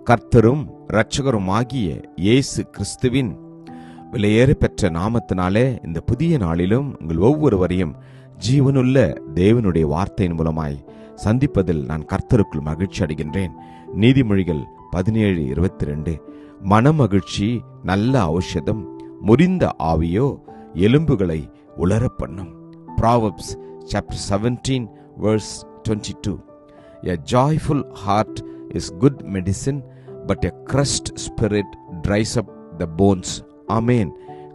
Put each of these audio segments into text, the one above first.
கர்த்தரும் இரட்சகருமாகிய இயேசு கிறிஸ்துவின் விலையேற பெற்ற நாமத்தினாலே இந்த புதிய நாளிலும் உங்கள் ஒவ்வொருவரையும் ஜீவனுள்ள தேவனுடைய வார்த்தையின் மூலமாய் சந்திப்பதில் நான் கர்த்தருக்குள் மகிழ்ச்சி அடைகின்றேன். நீதிமொழிகள் 17:22. மனமகிழ்ச்சி நல்ல ஔஷதம், முறிந்த ஆவியோ எலும்புகளை உலர பண்ணும். Proverbs chapter 17:22. A joyful heart is good medicine, but a crushed spirit dries up the bones. ஆமென்.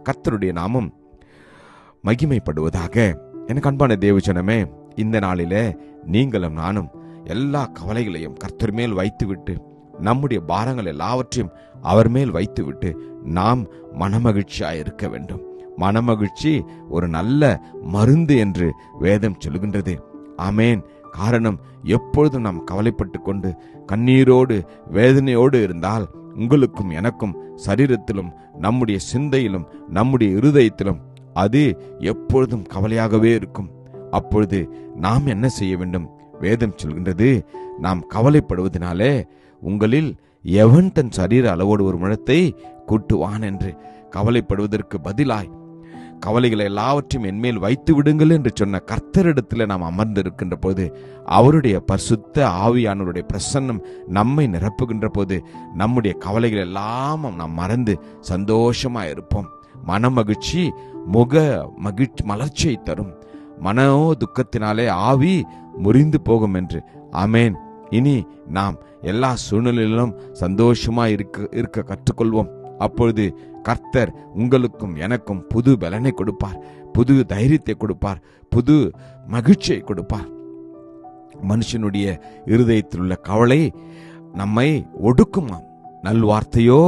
கர்த்தருடைய நாமம் மகிமைப்படுவதாக. எனக்கு அன்பான தேவஜனமே, இந்த நாளிலே நீங்களும் நானும் எல்லா கவலைகளையும் கர்த்தர் மேல் வைத்துவிட்டு, நம்முடைய பாரங்கள் எல்லாவற்றையும் அவர் மேல் வைத்துவிட்டு நாம் மனமகிழ்ச்சியாய் இருக்க வேண்டும். மனமகிழ்ச்சி ஒரு நல்ல மருந்து என்று வேதம் சொல்லுகின்றது. ஆமென். காரணம், எப்பொழுதும் நாம் கவலைப்பட்டு கொண்டு கண்ணீரோடு வேதனையோடு இருந்தால் உங்களுக்கும் எனக்கும் சரீரத்திலும் நம்முடைய சிந்தையிலும் நம்முடைய இருதயத்திலும் அது எப்பொழுதும் கவலையாகவே இருக்கும். அப்பொழுது நாம் என்ன செய்ய வேண்டும்? வேதம் சொல்கின்றது, நாம் கவலைப்படுவதனாலே உங்களில் எவன் தன் சரீர அளவோடு ஒரு முழத்தை கூட்டுவான் என்று. கவலைப்படுவதற்கு பதிலாய் கவலைகளை எல்லாவற்றையும் என்மேல் வைத்து விடுங்கள் என்று சொன்ன கர்த்தரிடத்தில் நாம் அமர்ந்து இருக்கின்ற போது, அவருடைய பரிசுத்த ஆவியானவருடைய பிரசன்னம் நம்மை நிரப்புகின்ற போது நம்முடைய கவலைகள் எல்லாம் நாம் மறந்து சந்தோஷமாய் இருப்போம். மனமகிழ்ச்சி மலர்ச்சியை தரும். மனோ துக்கத்தினாலே ஆவி முறிந்து போகும் என்று. ஆமென். இனி நாம் எல்லா சூழ்நிலையிலும் சந்தோஷமாய் இருக்க கற்றுக்கொள்வோம். அப்பொழுது கர்த்தர் உங்களுக்கும் எனக்கும் புது பலனை கொடுப்பார், புது தைரியத்தை கொடுப்பார், புது மகிழ்ச்சியை கொடுப்பார். மனுஷனுடைய இருதயத்தில் உள்ள கவலை நம்மை ஒடுக்குமாம், நல்வார்த்தையோ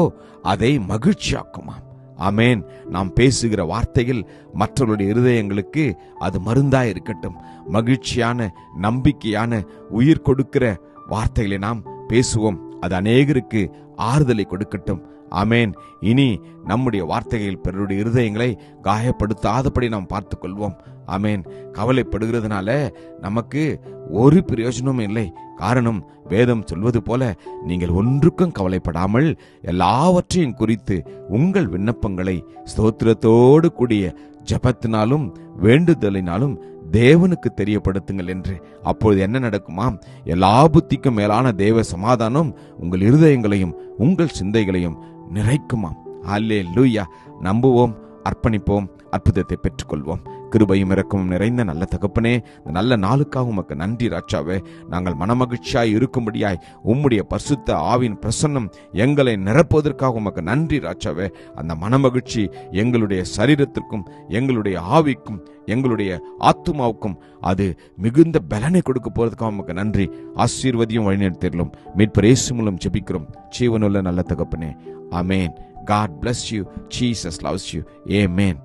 அதை மகிழ்ச்சியாக்குமாம். ஆமென். நாம் பேசுகிற வார்த்தைகள் மற்றவருடைய இருதயங்களுக்கு அது மருந்தாய் இருக்கட்டும். மகிழ்ச்சியான, நம்பிக்கையான, உயிர் கொடுக்கிற வார்த்தைகளை நாம் பேசுவோம். அது அநேகருக்கு ஆறுதலை கொடுக்கட்டும். ஆமென். இனி நம்முடைய வார்த்தைகள் பிறருடைய இருதயங்களை காயப்படுத்தாதபடி நாம் பார்த்துக் கொள்வோம். ஆமென். கவலைப்படுகிறதுனால நமக்கு ஒரு பிரயோஜனமும் இல்லை. காரணம், வேதம் சொல்வது போல, நீங்கள் ஒன்றுக்கும் கவலைப்படாமல் எல்லாவற்றையும் குறித்து உங்கள் விண்ணப்பங்களை ஸ்தோத்திரத்தோடு கூடிய ஜெபத்தினாலும் வேண்டுதலினாலும் தேவனுக்கு தெரியப்படுத்துங்கள் என்று. அப்பொழுது என்ன நடக்குமாம்? எல்லா புத்திக்கும் மேலான தேவ சமாதானம் உங்கள் இருதயங்களையும் உங்கள் சிந்தைகளையும் நிறைக்குமாம். அல்லேலூயா. நம்புவோம், அர்ப்பணிப்போம், அற்புதத்தை பெற்றுக்கொள்வோம். கிருபையும் இரக்கமும் நிறைந்த நல்ல தகப்பனே, இந்த நல்ல நாளுக்காக உமக்கு நன்றி ராஜாவே. நாங்கள் மனமகிழ்ச்சியாய் இருக்கும்படியாய் உம்முடைய பரிசுத்த ஆவியின் பிரசன்னம் எங்களை நிரப்புவதற்காக உமக்கு நன்றி ராஜாவே. அந்த மனமகிழ்ச்சி எங்களுடைய சரீரத்திற்கும் எங்களுடைய ஆவிக்கும் எங்களுடைய ஆத்துமாவுக்கும் அது மிகுந்த பலனை கொடுக்க போறதுக்காக உமக்கு நன்றி. ஆசீர்வதியும் வழிநடத்திலும் மீட்பர் இயேசு மூலம் ஜெபிக்கிறோம் ஜீவனுள்ள நல்ல தகப்பனே. ஆமென். God bless you. Jesus loves you. Amen.